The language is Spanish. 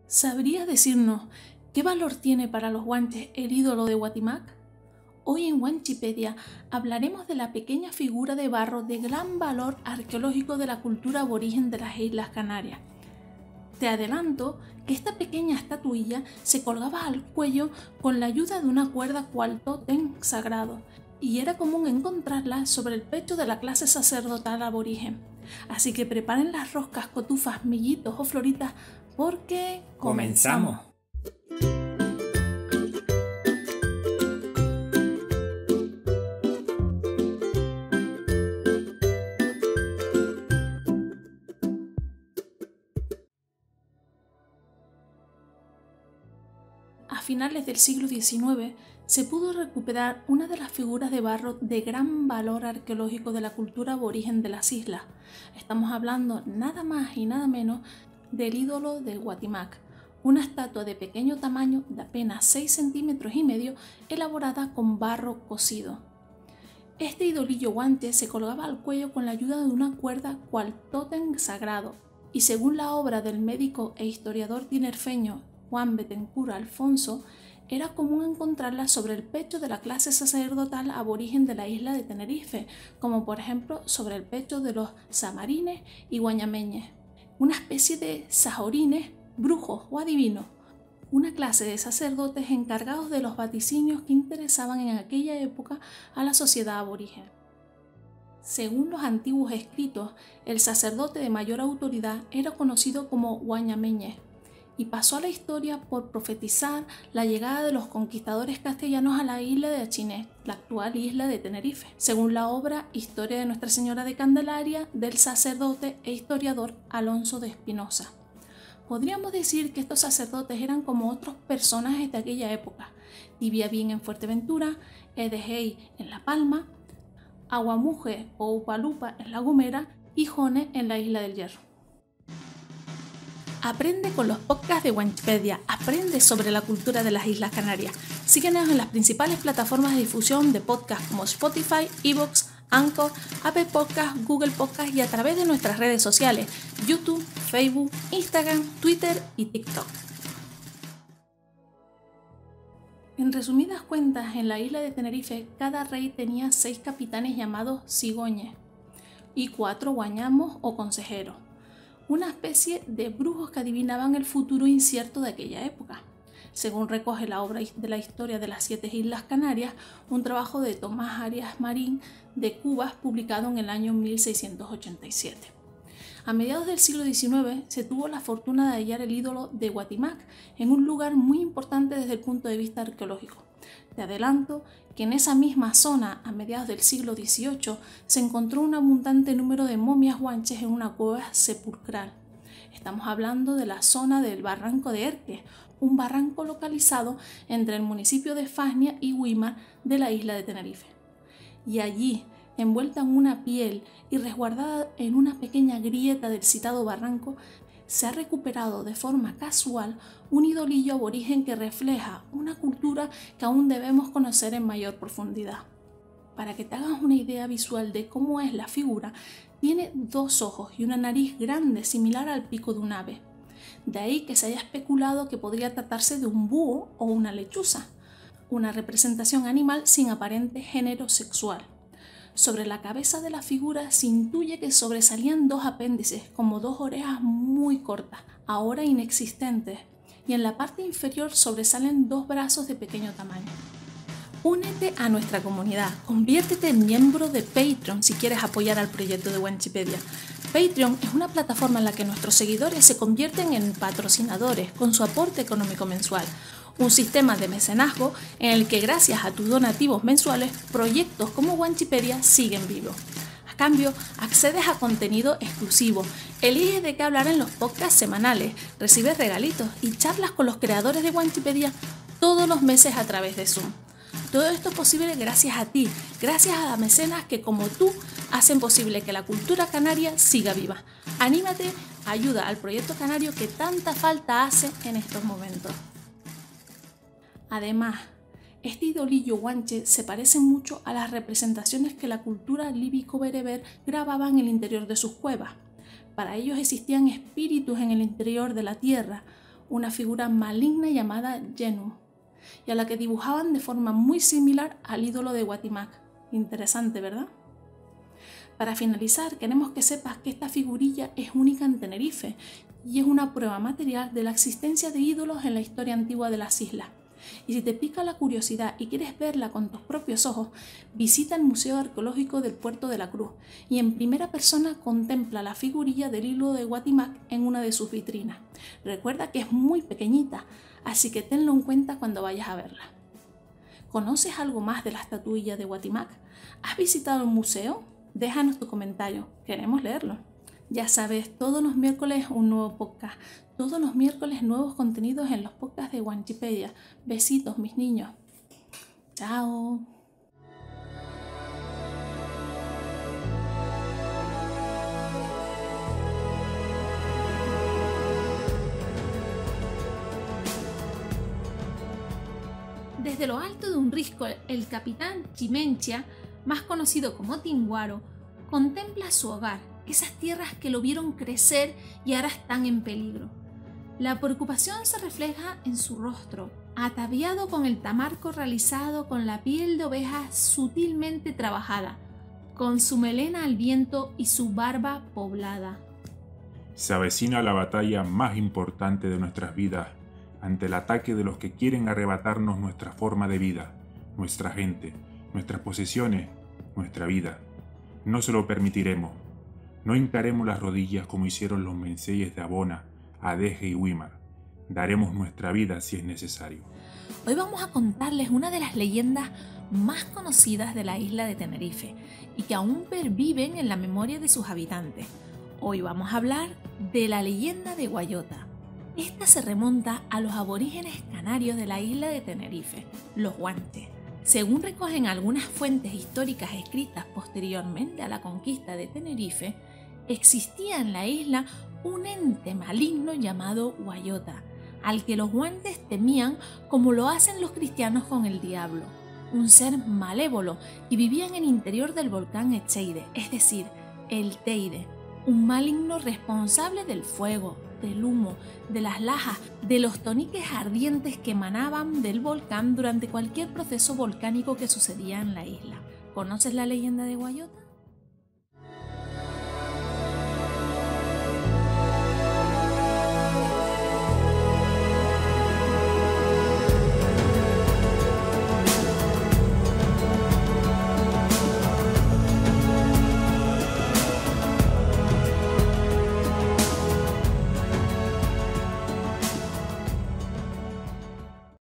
¿Sabrías decirnos qué valor tiene para los guanches el ídolo de Guatimac? Hoy en Wanchipedia hablaremos de la pequeña figura de barro de gran valor arqueológico de la cultura aborigen de las Islas Canarias. Te adelanto que esta pequeña estatuilla se colgaba al cuello con la ayuda de una cuerda cual tótem sagrado, y era común encontrarla sobre el pecho de la clase sacerdotal aborigen. Así que preparen las roscas, cotufas, millitos o floritas porque ¡Comenzamos! A finales del siglo XIX se pudo recuperar una de las figuras de barro de gran valor arqueológico de la cultura aborigen de las islas. Estamos hablando nada más y nada menos del ídolo de Guatimac, una estatua de pequeño tamaño de apenas 6,5 centímetros elaborada con barro cocido. Este idolillo guante se colgaba al cuello con la ayuda de una cuerda cual tótem sagrado, y según la obra del médico e historiador tinerfeño Juan Betancur Alfonso, era común encontrarla sobre el pecho de la clase sacerdotal aborigen de la isla de Tenerife, como por ejemplo sobre el pecho de los samarines y guañameñes, una especie de sajorines, brujos o adivinos, una clase de sacerdotes encargados de los vaticinios que interesaban en aquella época a la sociedad aborigen. Según los antiguos escritos, el sacerdote de mayor autoridad era conocido como guañameñe, y pasó a la historia por profetizar la llegada de los conquistadores castellanos a la isla de Achiné, la actual isla de Tenerife, según la obra Historia de Nuestra Señora de Candelaria del sacerdote e historiador Alonso de Espinosa. Podríamos decir que estos sacerdotes eran como otros personajes de aquella época: Tibiabín en Fuerteventura, Edehei en La Palma, Aguamuje o Upalupa en La Gomera y Jone en la isla del Hierro. Aprende con los podcasts de Wanchipedia, aprende sobre la cultura de las Islas Canarias. Síguenos en las principales plataformas de difusión de podcasts como Spotify, iVoox, Anchor, Apple Podcasts, Google Podcasts y a través de nuestras redes sociales, YouTube, Facebook, Instagram, Twitter y TikTok. En resumidas cuentas, en la isla de Tenerife, cada rey tenía 6 capitanes llamados cigoñes y 4 guañamos o consejeros, una especie de brujos que adivinaban el futuro incierto de aquella época. Según recoge la obra de la historia de las 7 Islas Canarias, un trabajo de Tomás Arias Marín de Cubas publicado en el año 1687. A mediados del siglo XIX se tuvo la fortuna de hallar el ídolo de Guatimac en un lugar muy importante desde el punto de vista arqueológico. Te adelanto que en esa misma zona, a mediados del siglo XVIII, se encontró un abundante número de momias guanches en una cueva sepulcral. Estamos hablando de la zona del Barranco de Erques, un barranco localizado entre el municipio de Fasnia y Güímar de la isla de Tenerife. Y allí, envuelta en una piel y resguardada en una pequeña grieta del citado barranco, se ha recuperado de forma casual un idolillo aborigen que refleja una cultura que aún debemos conocer en mayor profundidad. Para que te hagas una idea visual de cómo es la figura, tiene 2 ojos y una nariz grande similar al pico de un ave. De ahí que se haya especulado que podría tratarse de un búho o una lechuza, una representación animal sin aparente género sexual. Sobre la cabeza de la figura se intuye que sobresalían 2 apéndices, como 2 orejas muy cortas, ahora inexistentes, y en la parte inferior sobresalen 2 brazos de pequeño tamaño. Únete a nuestra comunidad, conviértete en miembro de Patreon si quieres apoyar al proyecto de Wanchipedia. Patreon es una plataforma en la que nuestros seguidores se convierten en patrocinadores con su aporte económico mensual. Un sistema de mecenazgo en el que gracias a tus donativos mensuales, proyectos como Wanchipedia siguen vivos. A cambio, accedes a contenido exclusivo, eliges de qué hablar en los podcasts semanales, recibes regalitos y charlas con los creadores de Wanchipedia todos los meses a través de Zoom. Todo esto es posible gracias a ti, gracias a las mecenas que como tú hacen posible que la cultura canaria siga viva. Anímate, ayuda al proyecto canario que tanta falta hace en estos momentos. Además, este idolillo guanche se parece mucho a las representaciones que la cultura líbico-bereber grababa en el interior de sus cuevas. Para ellos existían espíritus en el interior de la tierra, una figura maligna llamada Yenu, y a la que dibujaban de forma muy similar al ídolo de Guatimac. Interesante, ¿verdad? Para finalizar, queremos que sepas que esta figurilla es única en Tenerife y es una prueba material de la existencia de ídolos en la historia antigua de las islas. Y si te pica la curiosidad y quieres verla con tus propios ojos, visita el Museo Arqueológico del Puerto de la Cruz y en primera persona contempla la figurilla del ídolo de Guatimac en una de sus vitrinas. Recuerda que es muy pequeñita, así que tenlo en cuenta cuando vayas a verla. ¿Conoces algo más de la estatuilla de Guatimac? ¿Has visitado el museo? Déjanos tu comentario, queremos leerlo. Ya sabes, todos los miércoles un nuevo podcast, todos los miércoles nuevos contenidos en los podcasts de Wanchipedia. Besitos, mis niños. Chao. Desde lo alto de un risco, el capitán Chimencha, más conocido como Tinguaro, contempla su hogar, esas tierras que lo vieron crecer y ahora están en peligro. La preocupación se refleja en su rostro, ataviado con el tamarco realizado con la piel de oveja sutilmente trabajada, con su melena al viento y su barba poblada. Se avecina la batalla más importante de nuestras vidas ante el ataque de los que quieren arrebatarnos nuestra forma de vida, nuestra gente, nuestras posesiones, nuestra vida. No se lo permitiremos. No hincaremos las rodillas como hicieron los menceyes de Abona, Adeje y Wimar. Daremos nuestra vida si es necesario. Hoy vamos a contarles una de las leyendas más conocidas de la isla de Tenerife y que aún perviven en la memoria de sus habitantes. Hoy vamos a hablar de la leyenda de Guayota. Esta se remonta a los aborígenes canarios de la isla de Tenerife, los Guantes. Según recogen algunas fuentes históricas escritas posteriormente a la conquista de Tenerife, existía en la isla un ente maligno llamado Guayota, al que los guantes temían como lo hacen los cristianos con el diablo, un ser malévolo que vivía en el interior del volcán Echeide, es decir, el Teide, un maligno responsable del fuego, del humo, de las lajas, de los toniques ardientes que emanaban del volcán durante cualquier proceso volcánico que sucedía en la isla. ¿Conoces la leyenda de Guayota?